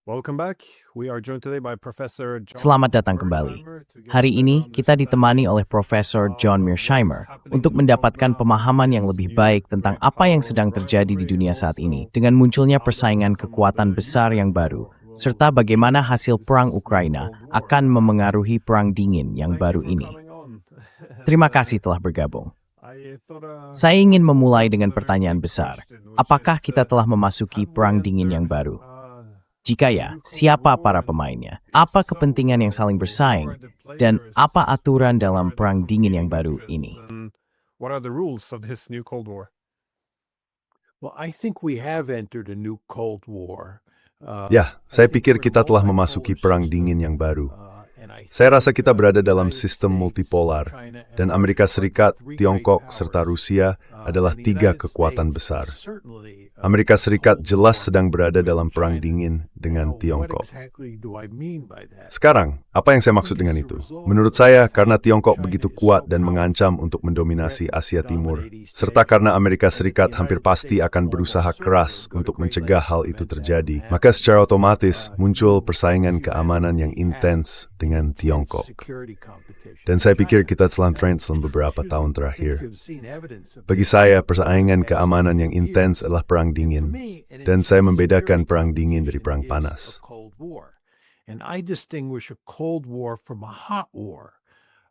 Welcome back. We are joined today by Professor John Selamat datang kembali. Hari ini kita ditemani oleh Profesor John Mearsheimer untuk mendapatkan pemahaman yang lebih baik tentang apa yang sedang terjadi di dunia saat ini dengan munculnya persaingan kekuatan besar yang baru, serta bagaimana hasil perang Ukraina akan memengaruhi perang dingin yang baru ini. Terima kasih telah bergabung. Saya ingin memulai dengan pertanyaan besar. Apakah kita telah memasuki perang dingin yang baru? Jika ya, siapa para pemainnya? Apa kepentingan yang saling bersaing? Dan apa aturan dalam perang dingin yang baru ini? What are the rules of this new Cold War? Well, I think we have entered a new Cold War. Ya, saya pikir kita telah memasuki perang dingin yang baru. Saya rasa kita berada dalam sistem multipolar, dan Amerika Serikat, Tiongkok, serta Rusia adalah tiga kekuatan besar. Amerika Serikat jelas sedang berada dalam perang dingin dengan Tiongkok. Sekarang, apa yang saya maksud dengan itu? Menurut saya, karena Tiongkok begitu kuat dan mengancam untuk mendominasi Asia Timur, serta karena Amerika Serikat hampir pasti akan berusaha keras untuk mencegah hal itu terjadi, maka secara otomatis muncul persaingan keamanan yang intens dengan Tiongkok. Dan saya pikir kita telah tren selama beberapa tahun terakhir. Bagi saya, persaingan keamanan yang intens adalah perang dingin, dan saya membedakan perang dingin dari perang panas. And I distinguish a Cold War from a hot war.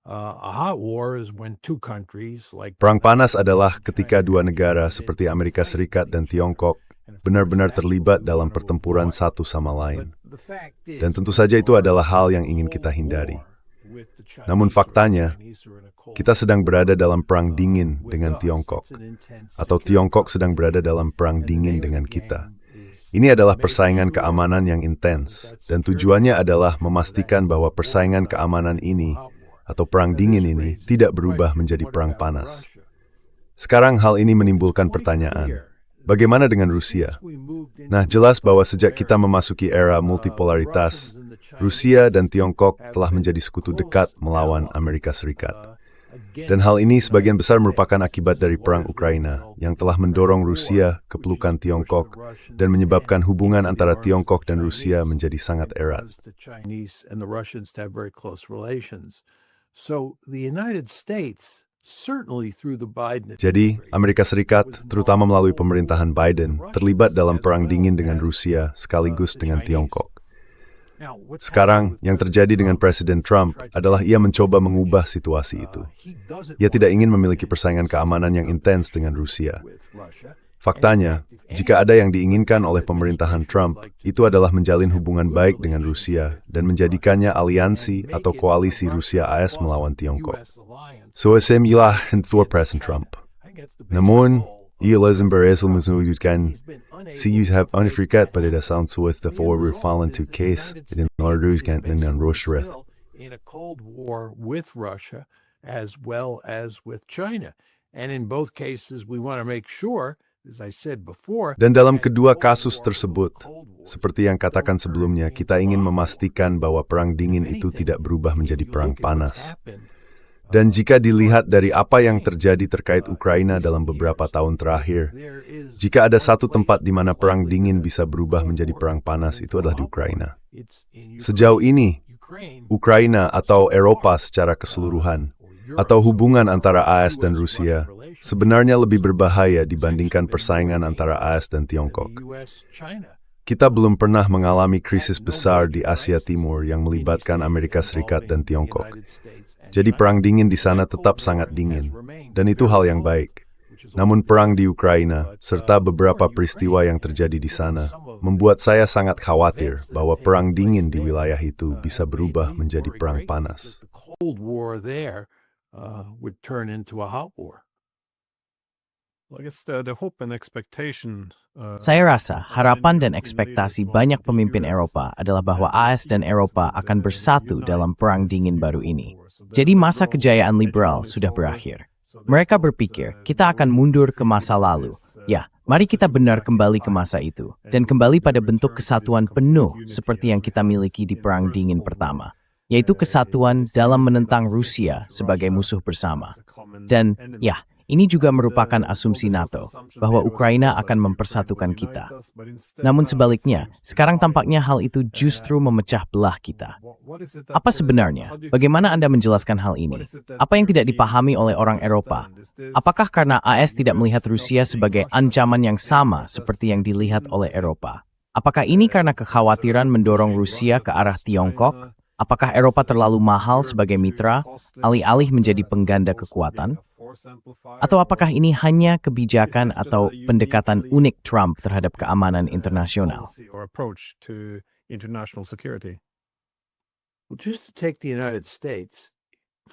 A hot war is when two countries like Perang panas adalah ketika dua negara seperti Amerika Serikat dan Tiongkok benar-benar terlibat dalam pertempuran satu sama lain. Dan tentu saja itu adalah hal yang ingin kita hindari. Namun faktanya, kita sedang berada dalam perang dingin dengan Tiongkok, atau Tiongkok sedang berada dalam perang dingin dengan kita. Ini adalah persaingan keamanan yang intens, dan tujuannya adalah memastikan bahwa persaingan keamanan ini, atau perang dingin ini, tidak berubah menjadi perang panas. Sekarang hal ini menimbulkan pertanyaan, bagaimana dengan Rusia? Nah, jelas bahwa sejak kita memasuki era multipolaritas, Rusia dan Tiongkok telah menjadi sekutu dekat melawan Amerika Serikat. Dan hal ini sebagian besar merupakan akibat dari perang Ukraina yang telah mendorong Rusia ke pelukan Tiongkok dan menyebabkan hubungan antara Tiongkok dan Rusia menjadi sangat erat. Jadi, Amerika Serikat, terutama melalui pemerintahan Biden, terlibat dalam perang dingin dengan Rusia sekaligus dengan Tiongkok. Sekarang, yang terjadi dengan Presiden Trump adalah ia mencoba mengubah situasi itu. Ia tidak ingin memiliki persaingan keamanan yang intens dengan Rusia. Faktanya, jika ada yang diinginkan oleh pemerintahan Trump, itu adalah menjalin hubungan baik dengan Rusia dan menjadikannya aliansi atau koalisi Rusia-AS melawan Tiongkok. Inilah untuk Presiden Trump. Namun, ia lazim berhasil mewujudkan have unfrikat pada dasar suatu forward fallen to case dan laruskan dengan Rusia. In a Cold War with Russia as well as with China. And in both cases we want to make sure, as I said before, dan dalam kedua kasus tersebut, seperti yang katakan sebelumnya, kita ingin memastikan bahwa perang dingin itu tidak berubah menjadi perang panas. Dan jika dilihat dari apa yang terjadi terkait Ukraina dalam beberapa tahun terakhir, jika ada satu tempat di mana perang dingin bisa berubah menjadi perang panas, itu adalah di Ukraina. Sejauh ini, Ukraina atau Eropa secara keseluruhan, atau hubungan antara AS dan Rusia, sebenarnya lebih berbahaya dibandingkan persaingan antara AS dan Tiongkok. Kita belum pernah mengalami krisis besar di Asia Timur yang melibatkan Amerika Serikat dan Tiongkok. Jadi perang dingin di sana tetap sangat dingin, dan itu hal yang baik. Namun perang di Ukraina, serta beberapa peristiwa yang terjadi di sana, membuat saya sangat khawatir bahwa perang dingin di wilayah itu bisa berubah menjadi perang panas. Saya rasa harapan dan ekspektasi banyak pemimpin Eropa adalah bahwa AS dan Eropa akan bersatu dalam perang dingin baru ini. Jadi masa kejayaan liberal sudah berakhir. Mereka berpikir kita akan mundur ke masa lalu. Ya, mari kita benar kembali ke masa itu dan kembali pada bentuk kesatuan penuh seperti yang kita miliki di perang dingin pertama, yaitu kesatuan dalam menentang Rusia sebagai musuh bersama. Dan ya, Ini juga merupakan asumsi NATO bahwa Ukraina akan mempersatukan kita. Namun sebaliknya, sekarang tampaknya hal itu justru memecah belah kita. Apa sebenarnya? Bagaimana Anda menjelaskan hal ini? Apa yang tidak dipahami oleh orang Eropa? Apakah karena AS tidak melihat Rusia sebagai ancaman yang sama seperti yang dilihat oleh Eropa? Apakah ini karena kekhawatiran mendorong Rusia ke arah Tiongkok? Apakah Eropa terlalu mahal sebagai mitra, alih-alih menjadi pengganda kekuatan? Atau apakah ini hanya kebijakan atau pendekatan unik Trump terhadap keamanan internasional?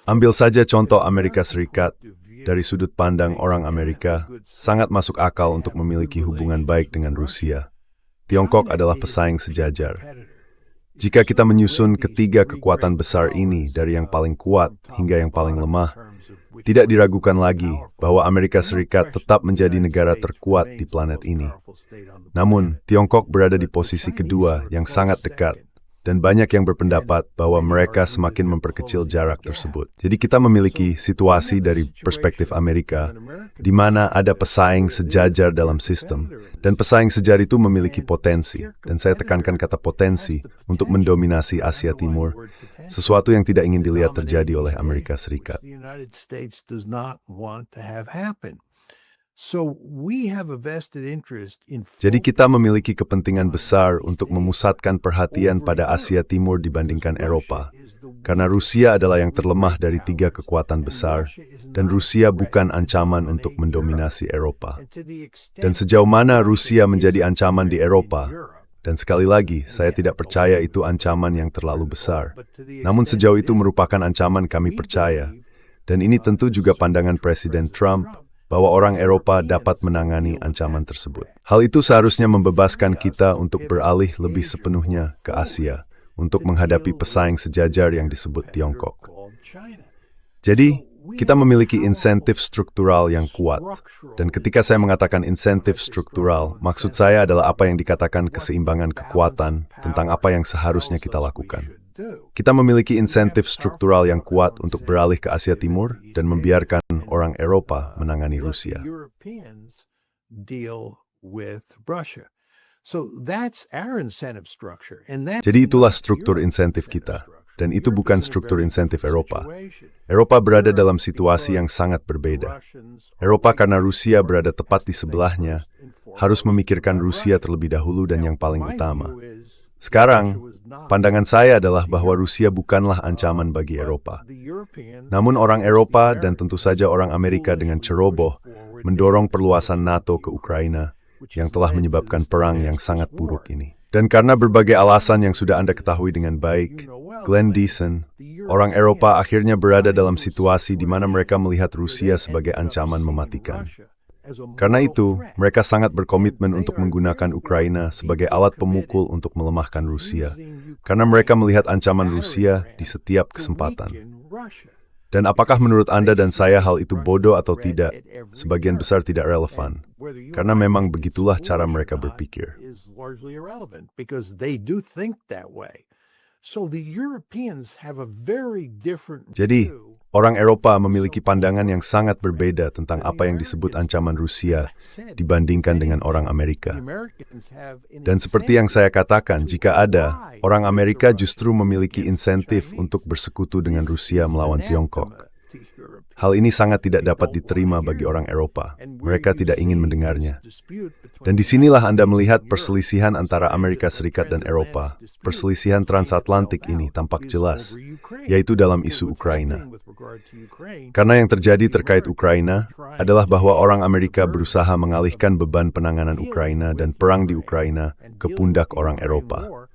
Ambil saja contoh Amerika Serikat. Dari sudut pandang orang Amerika, sangat masuk akal untuk memiliki hubungan baik dengan Rusia. Tiongkok adalah pesaing sejajar. Jika kita menyusun ketiga kekuatan besar ini dari yang paling kuat hingga yang paling lemah, tidak diragukan lagi bahwa Amerika Serikat tetap menjadi negara terkuat di planet ini. Namun, Tiongkok berada di posisi kedua yang sangat dekat, dan banyak yang berpendapat bahwa mereka semakin memperkecil jarak tersebut. Jadi kita memiliki situasi dari perspektif Amerika, di mana ada pesaing sejajar dalam sistem, dan pesaing sejajar itu memiliki potensi, dan saya tekankan kata potensi, untuk mendominasi Asia Timur, sesuatu yang tidak ingin dilihat terjadi oleh Amerika Serikat. Jadi kita memiliki kepentingan besar untuk memusatkan perhatian pada Asia Timur dibandingkan Eropa, karena Rusia adalah yang terlemah dari tiga kekuatan besar, dan Rusia bukan ancaman untuk mendominasi Eropa. Dan sejauh mana Rusia menjadi ancaman di Eropa, dan sekali lagi, saya tidak percaya itu ancaman yang terlalu besar. Namun sejauh itu merupakan ancaman kami percaya. Dan ini tentu juga pandangan Presiden Trump, bahwa orang Eropa dapat menangani ancaman tersebut. Hal itu seharusnya membebaskan kita untuk beralih lebih sepenuhnya ke Asia, untuk menghadapi pesaing sejajar yang disebut Tiongkok. Jadi, kita memiliki insentif struktural yang kuat. Dan ketika saya mengatakan insentif struktural, maksud saya adalah apa yang dikatakan keseimbangan kekuatan tentang apa yang seharusnya kita lakukan. Kita memiliki insentif struktural yang kuat untuk beralih ke Asia Timur dan membiarkan orang Eropa menangani Rusia. Jadi itulah struktur insentif kita. Dan itu bukan struktur insentif Eropa. Eropa berada dalam situasi yang sangat berbeda. Eropa karena Rusia berada tepat di sebelahnya, harus memikirkan Rusia terlebih dahulu dan yang paling utama. Sekarang, pandangan saya adalah bahwa Rusia bukanlah ancaman bagi Eropa. Namun orang Eropa dan tentu saja orang Amerika dengan ceroboh mendorong perluasan NATO ke Ukraina yang telah menyebabkan perang yang sangat buruk ini. Dan karena berbagai alasan yang sudah Anda ketahui dengan baik, Glenn Deason, orang Eropa akhirnya berada dalam situasi di mana mereka melihat Rusia sebagai ancaman mematikan. Karena itu, mereka sangat berkomitmen untuk menggunakan Ukraina sebagai alat pemukul untuk melemahkan Rusia, karena mereka melihat ancaman Rusia di setiap kesempatan. Dan apakah menurut Anda dan saya hal itu bodoh atau tidak, sebagian besar tidak relevan, karena memang begitulah cara mereka berpikir. Jadi, orang Eropa memiliki pandangan yang sangat berbeda tentang apa yang disebut ancaman Rusia dibandingkan dengan orang Amerika. Dan seperti yang saya katakan, jika ada, orang Amerika justru memiliki insentif untuk bersekutu dengan Rusia melawan Tiongkok. Hal ini sangat tidak dapat diterima bagi orang Eropa. Mereka tidak ingin mendengarnya. Dan disinilah Anda melihat perselisihan antara Amerika Serikat dan Eropa. Perselisihan transatlantik ini tampak jelas, yaitu dalam isu Ukraina. Karena yang terjadi terkait Ukraina adalah bahwa orang Amerika berusaha mengalihkan beban penanganan Ukraina dan perang di Ukraina ke pundak orang Eropa.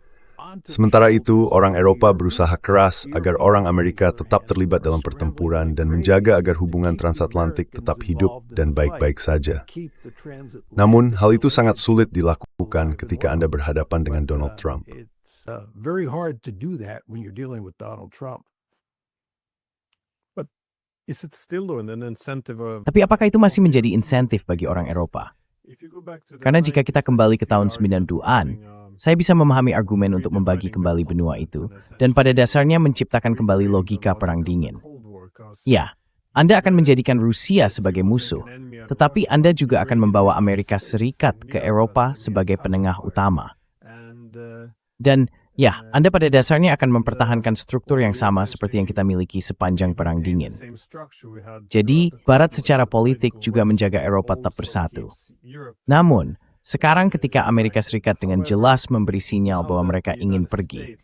Sementara itu, orang Eropa berusaha keras agar orang Amerika tetap terlibat dalam pertempuran dan menjaga agar hubungan transatlantik tetap hidup dan baik-baik saja. Namun, hal itu sangat sulit dilakukan ketika Anda berhadapan dengan Donald Trump. Tapi apakah itu masih menjadi insentif bagi orang Eropa? Karena jika kita kembali ke tahun 90-an, saya bisa memahami argumen untuk membagi kembali benua itu, dan pada dasarnya menciptakan kembali logika perang dingin. Ya, Anda akan menjadikan Rusia sebagai musuh, tetapi Anda juga akan membawa Amerika Serikat ke Eropa sebagai penengah utama. Dan ya, Anda pada dasarnya akan mempertahankan struktur yang sama seperti yang kita miliki sepanjang Perang Dingin. Jadi, Barat secara politik juga menjaga Eropa tetap bersatu. Namun, sekarang ketika Amerika Serikat dengan jelas memberi sinyal bahwa mereka ingin pergi,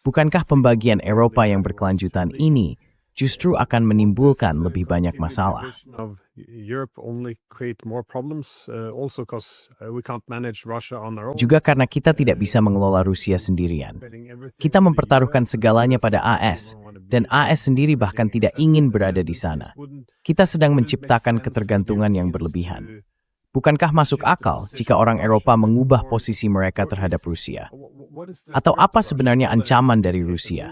bukankah pembagian Eropa yang berkelanjutan ini justru akan menimbulkan lebih banyak masalah? Juga karena kita tidak bisa mengelola Rusia sendirian. Kita mempertaruhkan segalanya pada AS, dan AS sendiri bahkan tidak ingin berada di sana. Kita sedang menciptakan ketergantungan yang berlebihan. Bukankah masuk akal jika orang Eropa mengubah posisi mereka terhadap Rusia? Atau apa sebenarnya ancaman dari Rusia?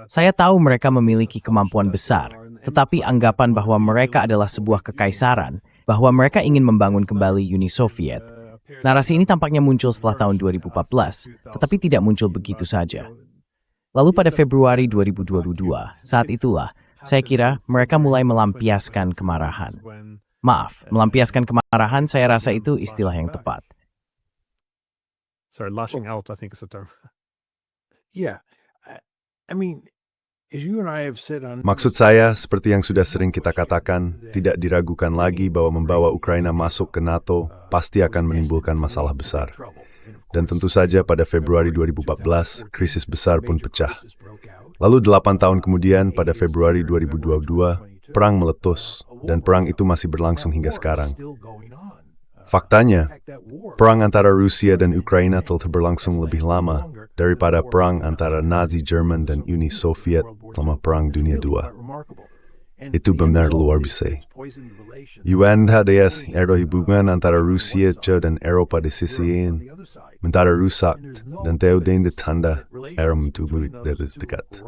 Saya tahu mereka memiliki kemampuan besar, tetapi anggapan bahwa mereka adalah sebuah kekaisaran, bahwa mereka ingin membangun kembali Uni Soviet. Narasi ini tampaknya muncul setelah tahun 2014, tetapi tidak muncul begitu saja. Lalu pada Februari 2022, saat itulah, saya kira mereka mulai melampiaskan kemarahan. Maaf, melampiaskan kemarahan saya rasa itu istilah yang tepat. Sorry, lashing out, I think is the term. Yeah, I mean, as you and I have said on... Maksud saya, seperti yang sudah sering kita katakan, tidak diragukan lagi bahwa membawa Ukraina masuk ke NATO pasti akan menimbulkan masalah besar. Dan tentu saja pada Februari 2014, krisis besar pun pecah. Lalu 8 tahun kemudian, pada Februari 2022, perang meletus, dan perang itu masih berlangsung hingga sekarang. Faktanya, perang antara Rusia dan Ukraina telah berlangsung lebih lama daripada perang antara Nazi Jerman dan Uni Soviet selama Perang Dunia II. Itu benar luar biasa. UNHDS hubungan antara Rusia dan Eropa di sisi ini mentara rusak dan teodeng ditanda era mentubuh dari dekat.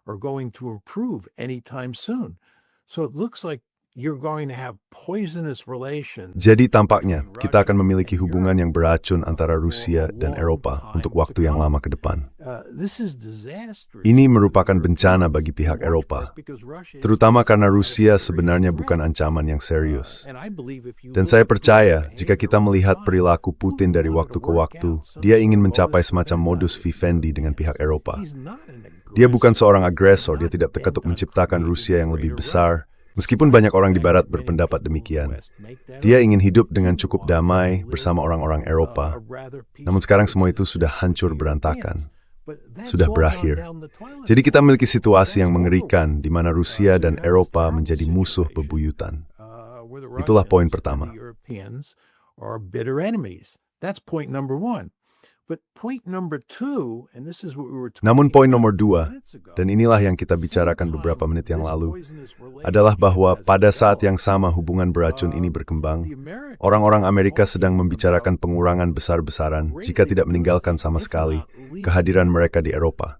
Are going to improve anytime soon. So it looks like you're going to have poisonous relations. Jadi tampaknya kita akan memiliki hubungan yang beracun antara Rusia dan Eropa untuk waktu yang lama ke depan. Ini merupakan bencana bagi pihak Eropa, terutama karena Rusia sebenarnya bukan ancaman yang serius. Dan saya percaya jika kita melihat perilaku Putin dari waktu ke waktu, dia ingin mencapai semacam modus vivendi dengan pihak Eropa. Dia bukan seorang agresor, dia tidak terketuk menciptakan Rusia yang lebih besar, meskipun banyak orang di Barat berpendapat demikian. Dia ingin hidup dengan cukup damai bersama orang-orang Eropa. Namun sekarang semua itu sudah hancur berantakan. Sudah berakhir. Jadi kita memiliki situasi yang mengerikan di mana Rusia dan Eropa menjadi musuh bebuyutan. Itulah poin pertama. Namun poin nomor 2, dan inilah yang kita bicarakan beberapa menit yang lalu, adalah bahwa pada saat yang sama hubungan beracun ini berkembang, orang-orang Amerika sedang membicarakan pengurangan besar-besaran jika tidak meninggalkan sama sekali kehadiran mereka di Eropa.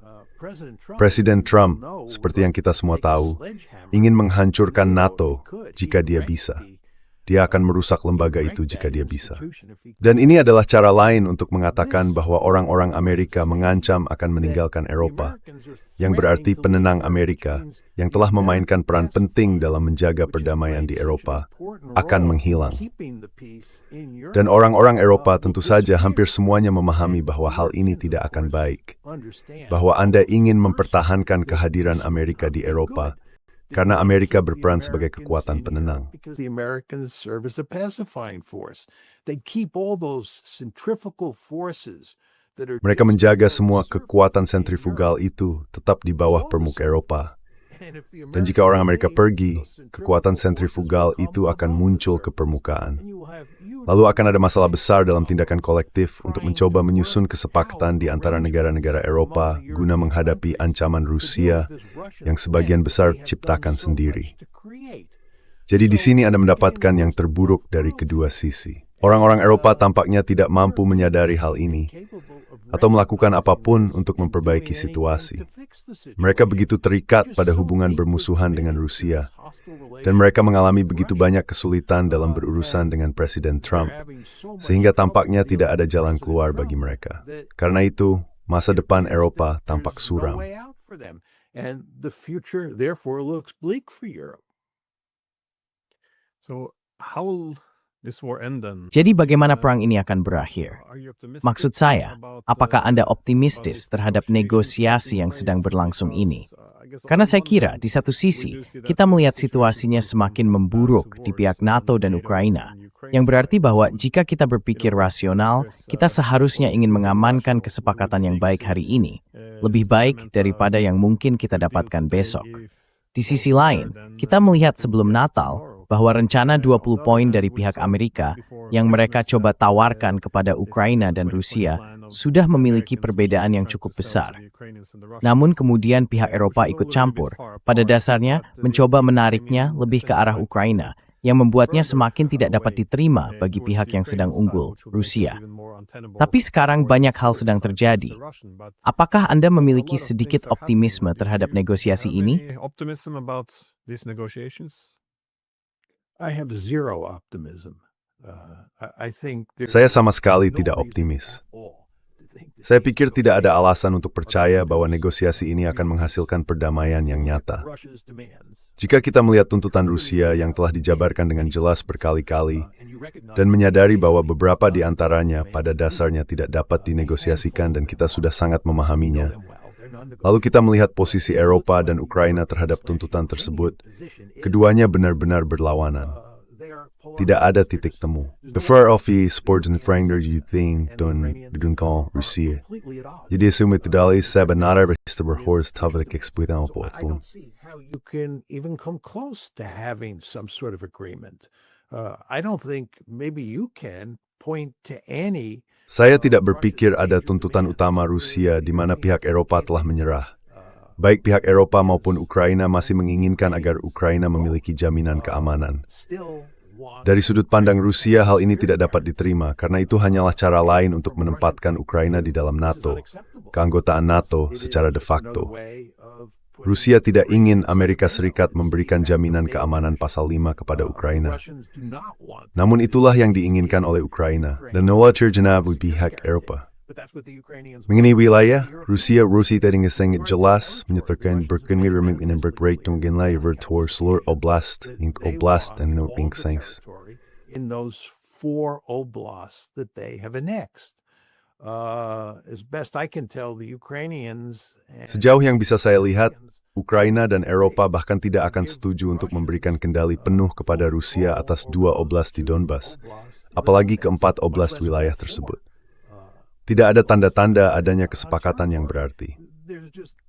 Presiden Trump, seperti yang kita semua tahu, ingin menghancurkan NATO jika dia bisa. Dia akan merusak lembaga itu jika dia bisa. Dan ini adalah cara lain untuk mengatakan bahwa orang-orang Amerika mengancam akan meninggalkan Eropa, yang berarti penenang Amerika, yang telah memainkan peran penting dalam menjaga perdamaian di Eropa, akan menghilang. Dan orang-orang Eropa tentu saja hampir semuanya memahami bahwa hal ini tidak akan baik, bahwa Anda ingin mempertahankan kehadiran Amerika di Eropa, karena Amerika berperan sebagai kekuatan penenang. Mereka menjaga semua kekuatan sentrifugal itu tetap di bawah permukaan Eropa. Dan jika orang Amerika pergi, kekuatan sentrifugal itu akan muncul ke permukaan. Lalu akan ada masalah besar dalam tindakan kolektif untuk mencoba menyusun kesepakatan di antara negara-negara Eropa guna menghadapi ancaman Rusia yang sebagian besar ciptakan sendiri. Jadi di sini Anda mendapatkan yang terburuk dari kedua sisi. Orang-orang Eropa tampaknya tidak mampu menyadari hal ini atau melakukan apapun untuk memperbaiki situasi. Mereka begitu terikat pada hubungan bermusuhan dengan Rusia, dan mereka mengalami begitu banyak kesulitan dalam berurusan dengan Presiden Trump, sehingga tampaknya tidak ada jalan keluar bagi mereka. Karena itu, masa depan Eropa tampak suram. and the future therefore looks bleak for Europe. So how will this war end then? Jadi bagaimana perang ini akan berakhir? Are you optimistic Maksud saya, about, apakah Anda optimistis about terhadap negosiasi yang sedang berlangsung ini? I guess Karena on saya one kira hand, di satu we sisi, do see that kita the melihat situation situasinya is semakin massive memburuk di wars pihak on NATO dan NATO Ukraina, and Ukraine yang berarti side. bahwa So, jika kita berpikir rasional, kita seharusnya ingin mengamankan kesepakatan yang baik hari ini, lebih baik daripada yang mungkin kita dapatkan besok. Di sisi lain, kita melihat sebelum Natal bahwa rencana 20 poin dari pihak Amerika yang mereka coba tawarkan kepada Ukraina dan Rusia sudah memiliki perbedaan yang cukup besar. Namun kemudian pihak Eropa ikut campur, pada dasarnya mencoba menariknya lebih ke arah Ukraina, yang membuatnya semakin tidak dapat diterima bagi pihak yang sedang unggul, Rusia. Tapi sekarang banyak hal sedang terjadi. Apakah Anda memiliki sedikit optimisme terhadap negosiasi ini? Optimism about these negotiations? I have zero optimism. I think Saya sama sekali tidak optimis. Saya pikir tidak ada alasan untuk percaya bahwa negosiasi ini akan menghasilkan perdamaian yang nyata. Jika kita melihat tuntutan Rusia yang telah dijabarkan dengan jelas berkali-kali dan menyadari bahwa beberapa di antaranya pada dasarnya tidak dapat dinegosiasikan dan kita sudah sangat memahaminya, lalu kita melihat posisi Eropa dan Ukraina terhadap tuntutan tersebut, keduanya benar-benar berlawanan. Tidak ada titik temu. Before Alfie sports and Franger you think don't call Rusia. Jadi semua tidak sebenarnya berhorus tavrik eksplitan I apa don't see how you can even come close to having some sort of agreement. I don't think maybe you can point to any. Saya tidak berpikir ada tuntutan utama Rusia di mana pihak Eropa telah menyerah. Baik pihak Eropa maupun Ukraina masih menginginkan agar Ukraina memiliki jaminan keamanan. Dari sudut pandang Rusia, hal ini tidak dapat diterima karena itu hanyalah cara lain untuk menempatkan Ukraina di dalam NATO, keanggotaan NATO secara de facto. Rusia tidak ingin Amerika Serikat memberikan jaminan keamanan pasal 5 kepada Ukraina. Namun itulah yang diinginkan oleh Ukraina dan Noah Tirjanav pihak Eropa. Mengenai wilayah, Rusia tadi sangat jelas menyatakan berkeinginan dengan bergerak dengan wilayah seluruh oblast dan Nordpink-Sanks. In those 4 oblasts that they have annexed. As best I can tell, the Ukrainians. Sejauh yang bisa saya lihat, Ukraina dan Eropa bahkan tidak akan setuju untuk memberikan kendali penuh kepada Rusia atas 2 oblast di Donbas, apalagi ke-4 oblast wilayah tersebut. Tidak ada tanda-tanda adanya kesepakatan yang berarti.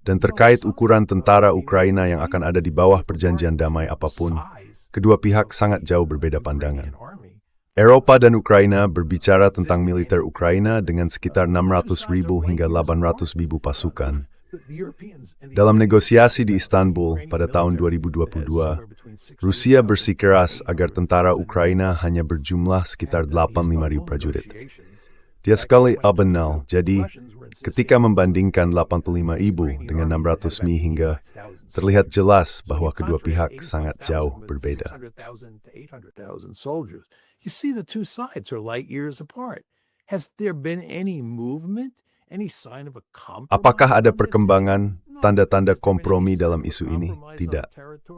Dan terkait ukuran tentara Ukraina yang akan ada di bawah perjanjian damai apapun, kedua pihak sangat jauh berbeda pandangan. Eropa dan Ukraina berbicara tentang militer Ukraina dengan sekitar 600.000 hingga 800.000 pasukan. Dalam negosiasi di Istanbul pada tahun 2022, Rusia bersikeras agar tentara Ukraina hanya berjumlah sekitar 85.000 prajurit. Dia sekali benar, jadi ketika membandingkan 85.000 dengan 600.000 hingga terlihat jelas bahwa kedua pihak sangat jauh berbeda. You see the two sides are light years apart. Has there been any movement, any sign of a compromise? Apakah ada perkembangan, tanda-tanda kompromi dalam isu ini? Tidak.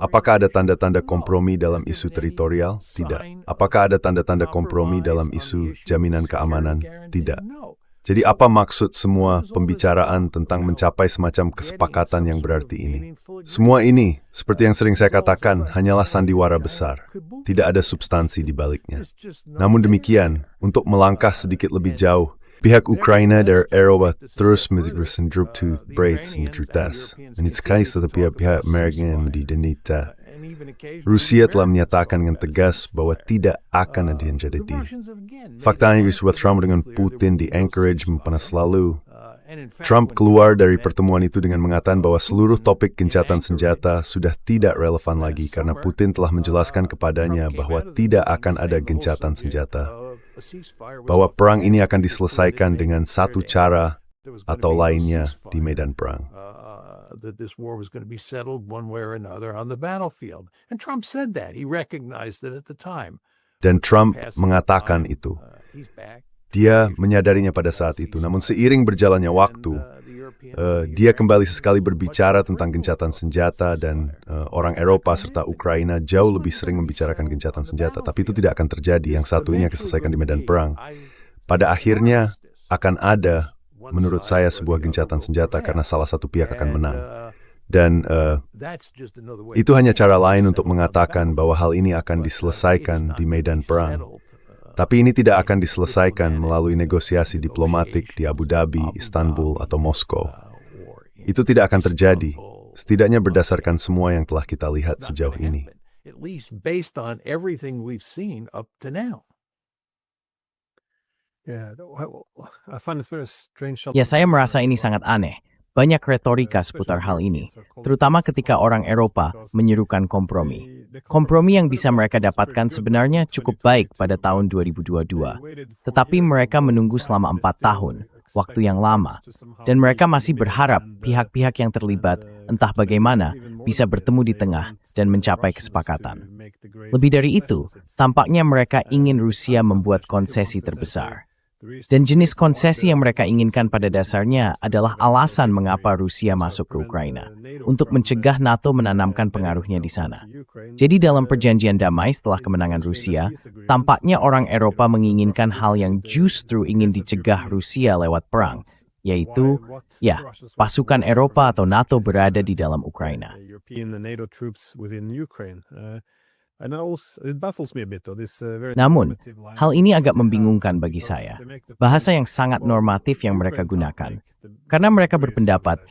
Apakah ada tanda-tanda kompromi dalam isu teritorial? Tidak. Apakah ada tanda-tanda kompromi dalam isu jaminan keamanan? Tidak. Jadi apa maksud semua pembicaraan tentang mencapai semacam kesepakatan yang berarti ini? Semua ini, seperti yang sering saya katakan, hanyalah sandiwara besar. Tidak ada substansi di baliknya. Namun demikian, untuk melangkah sedikit lebih jauh, pihak Ukraina dan Eropa terus mengerus to braids and jutas. Dan itu sekali setiap pihak Amerika yang mendidanita. Rusia telah menyatakan dengan tegas bahwa tidak akan ada yang jadi. Faktanya sebuah Trump dengan Putin di Anchorage panas lalu. Trump keluar dari pertemuan itu dengan mengatakan bahwa seluruh topik gencatan senjata sudah tidak relevan lagi karena Putin telah menjelaskan kepadanya bahwa tidak akan ada gencatan senjata. Bahwa perang ini akan diselesaikan dengan satu cara atau lainnya di medan perang. That this war was going to be settled one way or another on the battlefield. And Trump said that. He recognized it at the time. Dan Trump mengatakan itu. Dia menyadarinya pada saat itu. Namun seiring berjalannya waktu, dia kembali sesekali berbicara tentang gencatan senjata dan orang Eropa serta Ukraina jauh lebih sering membicarakan gencatan senjata. Tapi itu tidak akan terjadi. Yang satu ini akan selesaikan di medan perang. Pada akhirnya akan ada, menurut saya, sebuah gencatan senjata karena salah satu pihak akan menang. Dan itu hanya cara lain untuk mengatakan bahwa hal ini akan diselesaikan di medan perang. Tapi ini tidak akan diselesaikan melalui negosiasi diplomatik di Abu Dhabi, Istanbul, atau Moskow. Itu tidak akan terjadi, setidaknya berdasarkan semua yang telah kita lihat sejauh ini. Ya, saya merasa ini sangat aneh. Banyak retorika seputar hal ini, terutama ketika orang Eropa menyerukan kompromi. Kompromi yang bisa mereka dapatkan sebenarnya cukup baik pada tahun 2022, tetapi mereka menunggu selama 4 tahun, waktu yang lama, dan mereka masih berharap pihak-pihak yang terlibat, entah bagaimana, bisa bertemu di tengah dan mencapai kesepakatan. Lebih dari itu, tampaknya mereka ingin Rusia membuat konsesi terbesar. Dan jenis konsesi yang mereka inginkan pada dasarnya adalah alasan mengapa Rusia masuk ke Ukraina, untuk mencegah NATO menanamkan pengaruhnya di sana. Jadi dalam perjanjian damai setelah kemenangan Rusia, tampaknya orang Eropa menginginkan hal yang justru ingin dicegah Rusia lewat perang, yaitu, pasukan Eropa atau NATO berada di dalam Ukraina. Namun, hal ini agak membingungkan bagi saya. Bahasa yang sangat normatif yang mereka gunakan. Karena mereka berpendapat,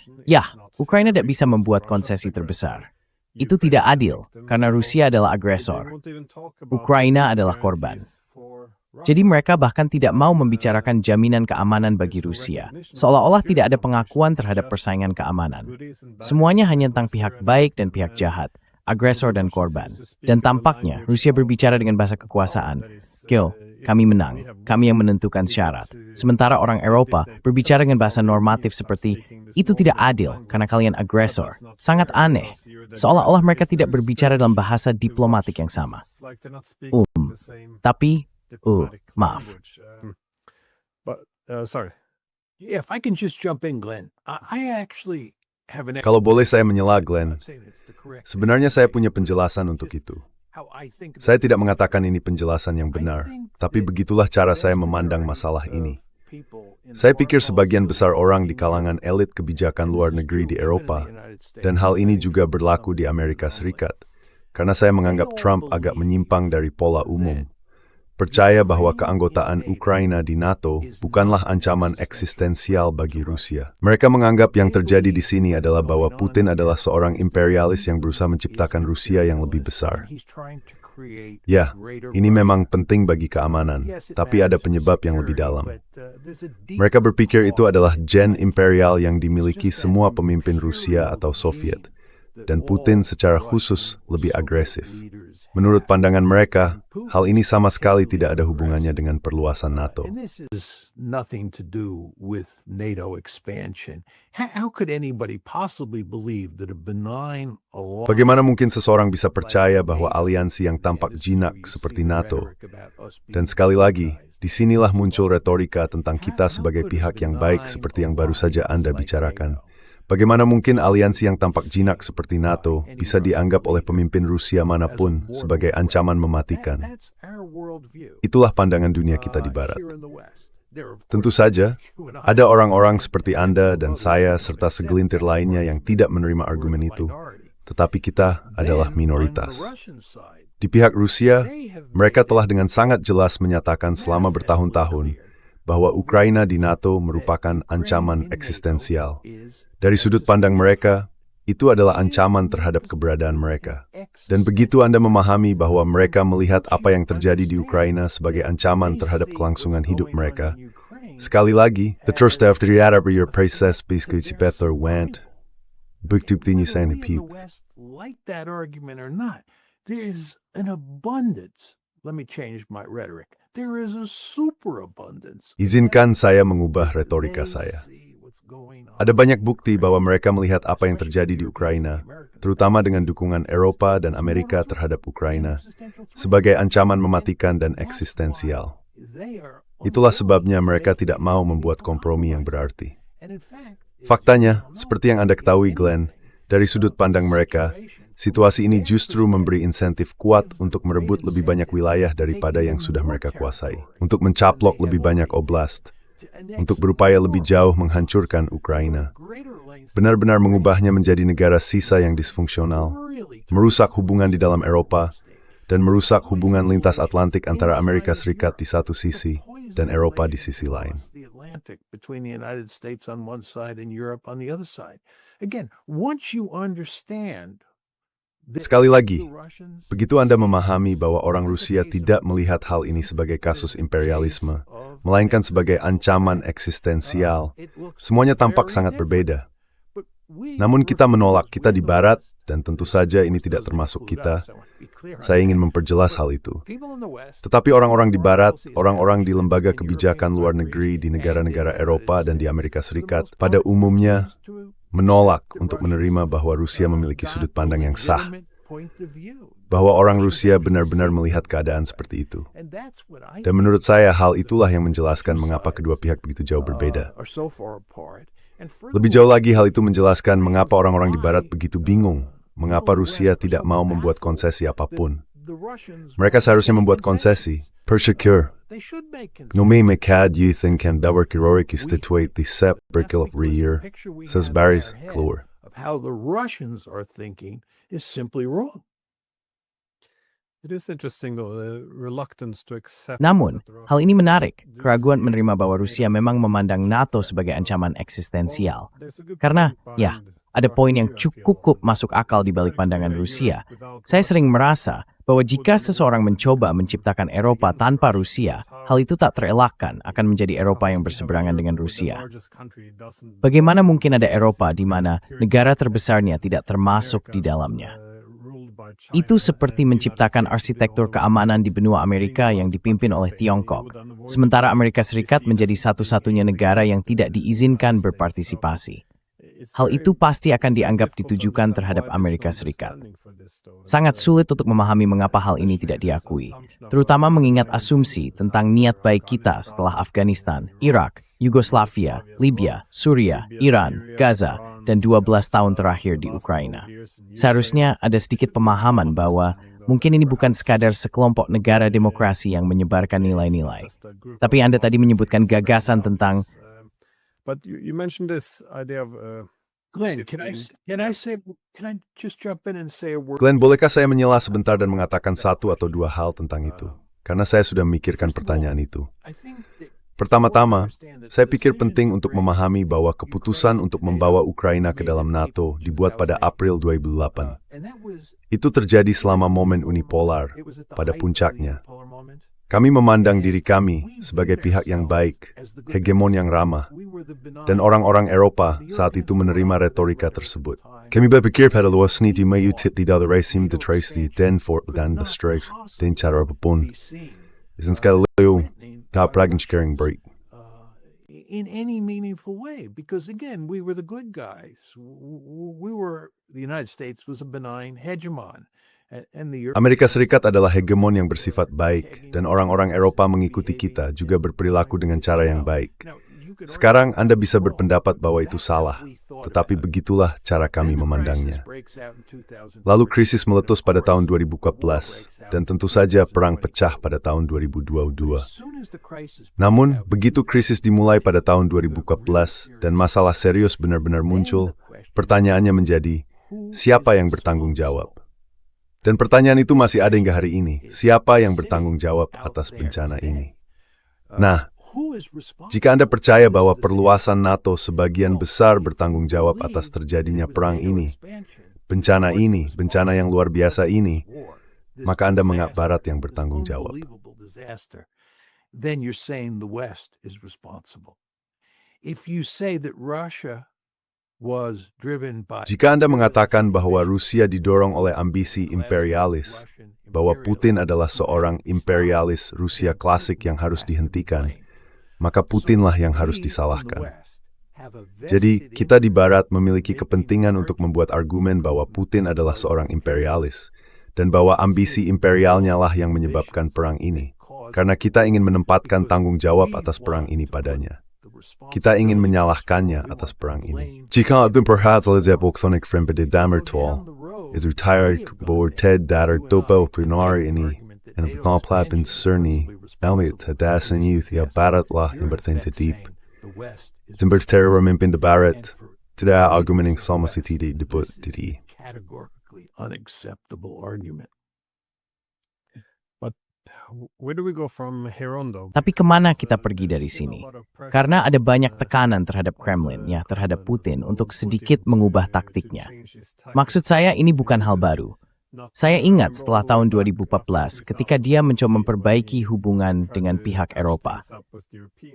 Ukraina tidak bisa membuat konsesi terbesar. Itu tidak adil, karena Rusia adalah agresor. Ukraina adalah korban. Jadi mereka bahkan tidak mau membicarakan jaminan keamanan bagi Rusia, seolah-olah tidak ada pengakuan terhadap persaingan keamanan. Semuanya hanya tentang pihak baik dan pihak jahat, agresor dan korban. Dan tampaknya Rusia berbicara dengan bahasa kekuasaan. Kami menang, kami yang menentukan syarat. Sementara orang Eropa berbicara dengan bahasa normatif seperti, itu tidak adil karena kalian agresor. Sangat aneh. Seolah-olah mereka tidak berbicara dalam bahasa diplomatik yang sama. Tapi, maaf. If I can just jump in, Glenn, Kalau boleh saya menyela, Glenn, sebenarnya saya punya penjelasan untuk itu. Saya tidak mengatakan ini penjelasan yang benar, tapi begitulah cara saya memandang masalah ini. Saya pikir sebagian besar orang di kalangan elit kebijakan luar negeri di Eropa, dan hal ini juga berlaku di Amerika Serikat, karena saya menganggap Trump agak menyimpang dari pola umum. Percaya bahwa keanggotaan Ukraina di NATO bukanlah ancaman eksistensial bagi Rusia. Mereka menganggap yang terjadi di sini adalah bahwa Putin adalah seorang imperialis yang berusaha menciptakan Rusia yang lebih besar. Ya, ini memang penting bagi keamanan, tapi ada penyebab yang lebih dalam. Mereka berpikir itu adalah gen imperial yang dimiliki semua pemimpin Rusia atau Soviet, dan Putin secara khusus lebih agresif. Menurut pandangan mereka, hal ini sama sekali tidak ada hubungannya dengan perluasan NATO. Bagaimana mungkin seseorang bisa percaya bahwa aliansi yang tampak jinak seperti NATO? Dan sekali lagi, disinilah muncul retorika tentang kita sebagai pihak yang baik seperti yang baru saja Anda bicarakan. Bagaimana mungkin aliansi yang tampak jinak seperti NATO bisa dianggap oleh pemimpin Rusia manapun sebagai ancaman mematikan? Itulah pandangan dunia kita di Barat. Tentu saja, ada orang-orang seperti Anda dan saya serta segelintir lainnya yang tidak menerima argumen itu. Tetapi kita adalah minoritas. Di pihak Rusia, mereka telah dengan sangat jelas menyatakan selama bertahun-tahun bahwa Ukraina di NATO merupakan ancaman eksistensial. Dari sudut pandang mereka, itu adalah ancaman terhadap keberadaan mereka. Dan begitu Anda memahami bahwa mereka melihat apa yang terjadi di Ukraina sebagai ancaman terhadap kelangsungan hidup mereka, sekali lagi, the trust of the other your process basically better went. Bukti-buktinya saya like that argument or not, there is an abundance. Let me change my rhetoric. There is a superabundance. Izinkan saya mengubah retorika saya. Ada banyak bukti bahwa mereka melihat apa yang terjadi di Ukraina, terutama dengan dukungan Eropa dan Amerika terhadap Ukraina, sebagai ancaman mematikan dan eksistensial. Itulah sebabnya mereka tidak mau membuat kompromi yang berarti. Faktanya, seperti yang Anda ketahui, Glenn, dari sudut pandang mereka, situasi ini justru memberi insentif kuat untuk merebut lebih banyak wilayah daripada yang sudah mereka kuasai, untuk mencaplok lebih banyak oblast, untuk berupaya lebih jauh menghancurkan Ukraina, benar-benar mengubahnya menjadi negara sisa yang disfungsional, merusak hubungan di dalam Eropa, dan merusak hubungan lintas Atlantik antara Amerika Serikat di satu sisi dan Eropa di sisi lain. Between the United States on one side and Europe on the other side. Again, once you understand Sekali lagi, begitu Anda memahami bahwa orang Rusia tidak melihat hal ini sebagai kasus imperialisme, melainkan sebagai ancaman eksistensial, semuanya tampak sangat berbeda. Namun kita menolak, kita di Barat, dan tentu saja ini tidak termasuk kita. Saya ingin memperjelas hal itu. Tetapi orang-orang di Barat, orang-orang di lembaga kebijakan luar negeri di negara-negara Eropa dan di Amerika Serikat, pada umumnya menolak untuk menerima bahwa Rusia memiliki sudut pandang yang sah, bahwa orang Rusia benar-benar melihat keadaan seperti itu. Dan menurut saya, hal itulah yang menjelaskan mengapa kedua pihak begitu jauh berbeda. Lebih jauh lagi, hal itu menjelaskan mengapa orang-orang di Barat begitu bingung, mengapa Rusia tidak mau membuat konsesi apapun. Mereka seharusnya membuat konsesi. Persecure. Nomi mekad yuthin kan dawarkirorik istituate the sep berkil of rear, says Barry's Kluwer. How the Russians are thinking is simply wrong. It is interesting though, the reluctance to accept. Namun, hal ini menarik. Keraguan menerima bahwa Rusia memang memandang NATO sebagai ancaman eksistensial. Karena, ya, ada poin yang cukup masuk akal di balik pandangan Rusia. Saya sering merasa bahwa jika seseorang mencoba menciptakan Eropa tanpa Rusia, hal itu tak terelakkan akan menjadi Eropa yang berseberangan dengan Rusia. Bagaimana mungkin ada Eropa di mana negara terbesarnya tidak termasuk di dalamnya? Itu seperti menciptakan arsitektur keamanan di benua Amerika yang dipimpin oleh Tiongkok, sementara Amerika Serikat menjadi satu-satunya negara yang tidak diizinkan berpartisipasi. Hal itu pasti akan dianggap ditujukan terhadap Amerika Serikat. Sangat sulit untuk memahami mengapa hal ini tidak diakui, terutama mengingat asumsi tentang niat baik kita setelah Afghanistan, Irak, Yugoslavia, Libya, Suria, Iran, Gaza, dan 12 tahun terakhir di Ukraina. Seharusnya ada sedikit pemahaman bahwa mungkin ini bukan sekadar sekelompok negara demokrasi yang menyebarkan nilai-nilai. Tapi Anda tadi menyebutkan gagasan tentang But you mentioned this idea of Glenn, can I just jump in and say a word? Glenn, bolehkah saya menyela sebentar dan mengatakan satu atau dua hal tentang itu? Karena saya sudah memikirkan pertanyaan itu. Pertama-tama, saya pikir penting untuk memahami bahwa keputusan untuk membawa Ukraina ke dalam NATO dibuat pada April 2008. Itu terjadi selama momen unipolar, pada puncaknya. Kami memandang diri kami sebagai pihak yang baik, hegemon yang ramah, dan orang-orang Eropa saat itu menerima retorika tersebut. Kami berpikir pada luasnya di mayutit tidak resim de trace di den fort dan the straight, den cara apapun. Isn't sekali tak pragen sharing break. In any meaningful way, because again, we were the good guys. The United States was a benign hegemon. Amerika Serikat adalah hegemon yang bersifat baik, dan orang-orang Eropa mengikuti kita juga berperilaku dengan cara yang baik. Sekarang Anda bisa berpendapat bahwa itu salah, tetapi begitulah cara kami memandangnya. Lalu krisis meletus pada tahun 2014, dan tentu saja perang pecah pada tahun 2022. Namun, begitu krisis dimulai pada tahun 2014, dan masalah serius benar-benar muncul, pertanyaannya menjadi, siapa yang bertanggung jawab? Dan pertanyaan itu masih ada hingga hari ini. Siapa yang bertanggung jawab atas bencana ini? Nah, jika Anda percaya bahwa perluasan NATO sebagian besar bertanggung jawab atas terjadinya perang ini, bencana yang luar biasa ini, maka Anda menganggap Barat yang bertanggung jawab. Then you're saying the West is responsible. If you say that Russia jika Anda mengatakan bahwa Rusia didorong oleh ambisi imperialis, bahwa Putin adalah seorang imperialis Rusia klasik yang harus dihentikan, maka Putinlah yang harus disalahkan. Jadi, kita di Barat memiliki kepentingan untuk membuat argumen bahwa Putin adalah seorang imperialis, dan bahwa ambisi imperialnya lah yang menyebabkan perang ini, karena kita ingin menempatkan tanggung jawab atas perang ini padanya. kita ingin menyalahkannya atas perang ini. Jika itu perhatian boksonik frempede damertol, is retired board Ted datar topa plenary ini, en beknoplat in Cerny, elmit hadasan youth ya baratlah in bertente deep. Timber terror memimpin de barat, tidak argumenting somacity de debut didi. Categorically unacceptable argument. Where do we go from here on, though? Tapi kemana kita pergi dari sini? Karena ada banyak tekanan terhadap Kremlin, ya terhadap Putin untuk sedikit mengubah taktiknya. Maksud saya ini bukan hal baru. Saya ingat setelah tahun 2014 ketika dia mencoba memperbaiki hubungan dengan pihak Eropa.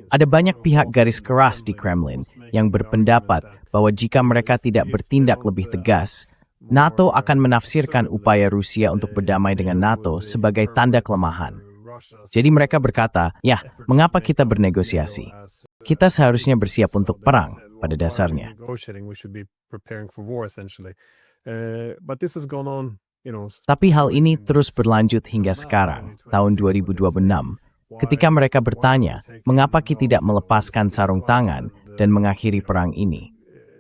Ada banyak pihak garis keras di Kremlin yang berpendapat bahwa jika mereka tidak bertindak lebih tegas, NATO akan menafsirkan upaya Rusia untuk berdamai dengan NATO sebagai tanda kelemahan. Jadi mereka berkata, ya, mengapa kita bernegosiasi? Kita seharusnya bersiap untuk perang pada dasarnya. Tapi hal ini terus berlanjut hingga sekarang, tahun 2026, ketika mereka bertanya, mengapa kita tidak melepaskan sarung tangan dan mengakhiri perang ini?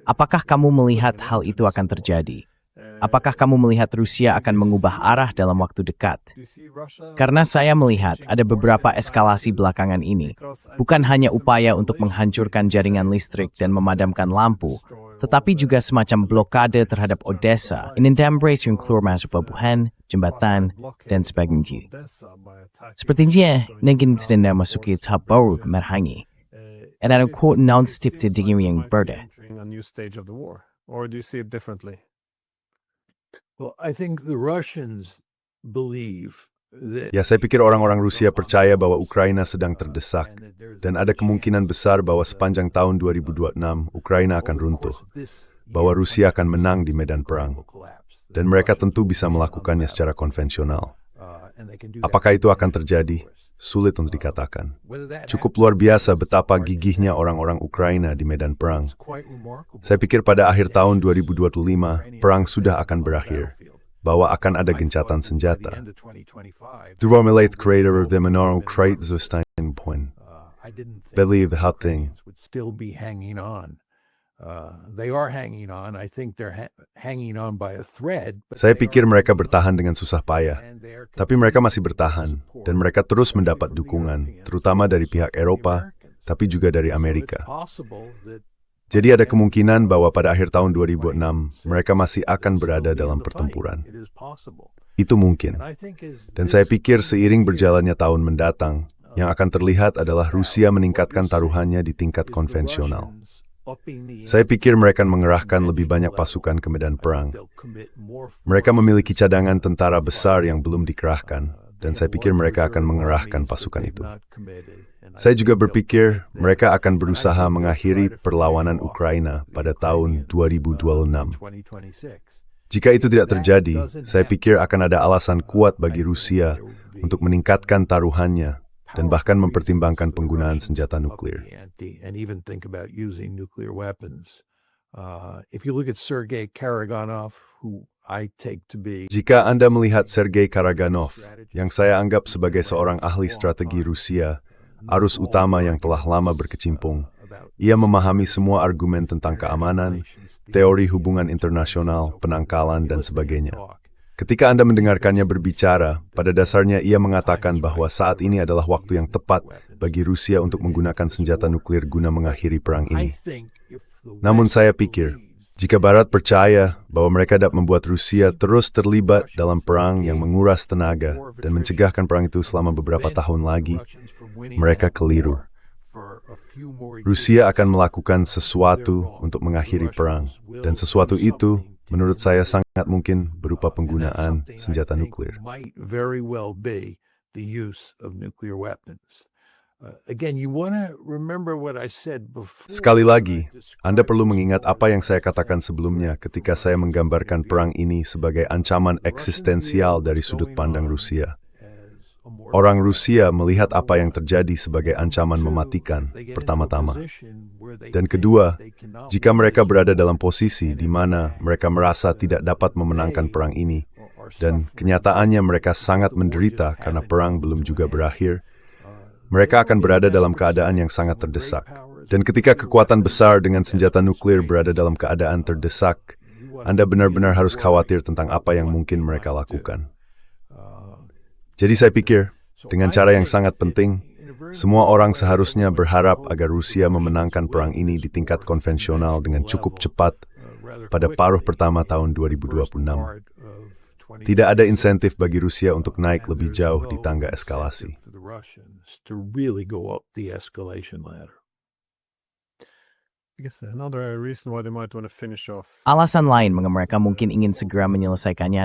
Apakah kamu melihat hal itu akan terjadi? Apakah kamu melihat Rusia akan mengubah arah dalam waktu dekat? Karena saya melihat ada beberapa eskalasi belakangan ini, bukan hanya upaya untuk menghancurkan jaringan listrik dan memadamkan lampu, tetapi juga semacam blokade terhadap Odessa, inendambres yung keluar masuk pelabuhan, jembatan, dan sebagainya. Sepertinya, negin sedang memasuki tahap baru merhangi. And I don't quote non-stip to dingin yang berda. Or do you see it differently? Well, I think the Russians believe that Ya, saya pikir orang-orang Rusia percaya bahwa Ukraina sedang terdesak, dan ada kemungkinan besar bahwa sepanjang tahun 2026 Ukraina akan runtuh, bahwa Rusia akan menang di medan perang, dan mereka tentu bisa melakukannya secara konvensional. Apakah itu akan terjadi? Sulit untuk dikatakan. Cukup luar biasa betapa gigihnya orang-orang Ukraina di medan perang. Saya pikir pada akhir tahun 2025, perang sudah akan berakhir, bahwa akan ada gencatan senjata. Dua milit creator of the Menaro Krite Zostain Point. Believe how thing. would still be hanging on. They are hanging on. I think they're hanging on by a thread. Saya pikir mereka bertahan dengan susah payah, tapi mereka masih bertahan, dan mereka terus mendapat dukungan, terutama dari pihak Eropa, tapi juga dari Amerika. Jadi ada kemungkinan bahwa pada akhir tahun 2006, mereka masih akan berada dalam pertempuran. Itu mungkin. Dan saya pikir seiring berjalannya tahun mendatang, yang akan terlihat adalah Rusia meningkatkan taruhannya di tingkat konvensional. Saya pikir mereka akan mengerahkan lebih banyak pasukan ke medan perang. Mereka memiliki cadangan tentara besar yang belum dikerahkan, dan saya pikir mereka akan mengerahkan pasukan itu. Saya juga berpikir mereka akan berusaha mengakhiri perlawanan Ukraina pada tahun 2026. Jika itu tidak terjadi, saya pikir akan ada alasan kuat bagi Rusia untuk meningkatkan taruhannya dan bahkan mempertimbangkan penggunaan senjata nuklir. Jika Anda melihat Sergei Karaganov, yang saya anggap sebagai seorang ahli strategi Rusia, arus utama yang telah lama berkecimpung, ia memahami semua argumen tentang keamanan, teori hubungan internasional, penangkalan, dan sebagainya. Ketika Anda mendengarkannya berbicara, pada dasarnya ia mengatakan bahwa saat ini adalah waktu yang tepat bagi Rusia untuk menggunakan senjata nuklir guna mengakhiri perang ini. Namun saya pikir, jika Barat percaya bahwa mereka dapat membuat Rusia terus terlibat dalam perang yang menguras tenaga dan mencegahkan perang itu selama beberapa tahun lagi, mereka keliru. Rusia akan melakukan sesuatu untuk mengakhiri perang, dan sesuatu itu menurut saya sangat mungkin berupa penggunaan senjata nuklir. Sekali lagi, Anda perlu mengingat apa yang saya katakan sebelumnya ketika saya menggambarkan perang ini sebagai ancaman eksistensial dari sudut pandang Rusia. Orang Rusia melihat apa yang terjadi sebagai ancaman mematikan, pertama-tama. Dan kedua, jika mereka berada dalam posisi di mana mereka merasa tidak dapat memenangkan perang ini, dan kenyataannya mereka sangat menderita karena perang belum juga berakhir, mereka akan berada dalam keadaan yang sangat terdesak. Dan ketika kekuatan besar dengan senjata nuklir berada dalam keadaan terdesak, Anda benar-benar harus khawatir tentang apa yang mungkin mereka lakukan. Jadi saya pikir, dengan cara yang sangat penting, semua orang seharusnya berharap agar Rusia memenangkan perang ini di tingkat konvensional dengan cukup cepat pada paruh pertama tahun 2026. Tidak ada insentif bagi Rusia untuk naik lebih jauh di tangga eskalasi. Alasan lain mengapa mereka mungkin ingin segera menyelesaikannya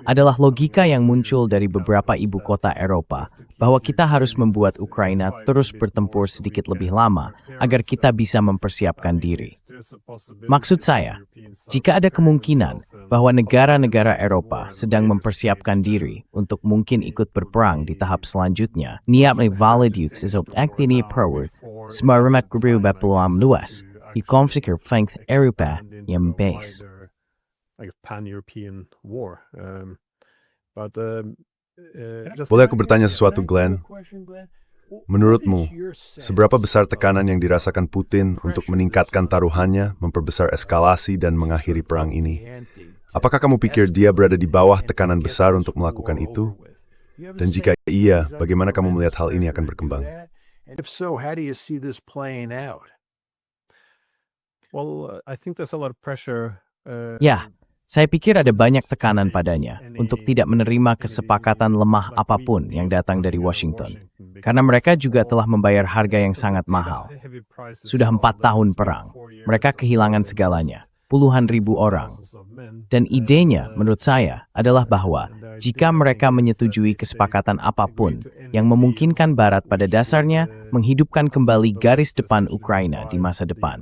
adalah logika yang muncul dari beberapa ibu kota Eropa bahwa kita harus membuat Ukraina terus bertempur sedikit lebih lama agar kita bisa mempersiapkan diri. Maksud saya, jika ada kemungkinan bahwa negara-negara Eropa sedang mempersiapkan diri untuk mungkin ikut berperang di tahap selanjutnya, niat valid is actini perward, semarimat berubah peluang luas di konflik flank Eropa yang base. Boleh aku bertanya sesuatu, Glenn? Menurutmu, seberapa besar tekanan yang dirasakan Putin untuk meningkatkan taruhannya, memperbesar eskalasi, dan mengakhiri perang ini? Apakah kamu pikir dia berada di bawah tekanan besar untuk melakukan itu? Dan jika iya, bagaimana kamu melihat hal ini akan berkembang? Ya, saya pikir ada banyak tekanan padanya untuk tidak menerima kesepakatan lemah apapun yang datang dari Washington. Karena mereka juga telah membayar harga yang sangat mahal. Sudah 4 tahun perang, mereka kehilangan segalanya, puluhan ribu orang. Dan idenya, menurut saya, adalah bahwa jika mereka menyetujui kesepakatan apapun yang memungkinkan Barat pada dasarnya menghidupkan kembali garis depan Ukraina di masa depan,